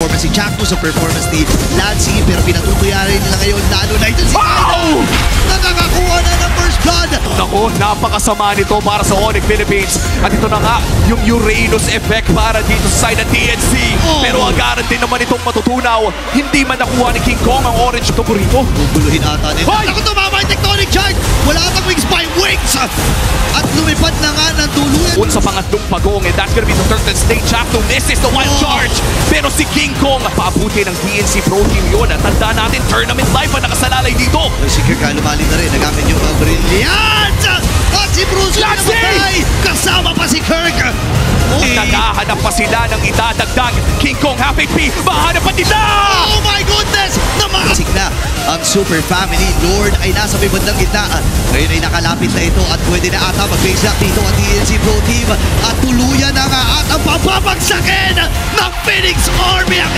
performance ni Jackdo, sa performance ni Lansy, pero pinatutuya rin nila ngayon, lalo na ito si Kaido. Nakakakuha na ng first blood. Naku, napakasama nito para sa Onyx Philippines. At ito na nga, yung Uranus effect para dito sa side ng TNC. Pero agaran din naman itong matutunaw. Hindi man nakuha ni King Kong ang orange ito burrito. Guguluhin ata nila. Naku, tumama yung Tectonic Charge. Wala atang wings by wings. At lumipad na nga ng tuluyan. Sa pangatlong pagong, and that's gonna be the third stage. Jackdo misses the wild charge. Pero si King Kong, paabuti ng TNC Pro Team yun. At tanda natin, tournament life ang nakasalalay dito. Si Kirk lumalim na rin. Nagamit yung brilliant. At si Bruce namatay. Kasama pa si Kirk. Naghahanap pa sila ng idadagdag. King Kong half HP. Mahanap pa nila! Oh my goodness! Namasik na ang Super Family. Lord ay nasa may bandang gitna. Ngayon ay nakalapit na ito at pwede na ata mag-base up dito ang TNC Pro Team. At tuluyan na nga at ang papapagsakin ng Phoenix Army ang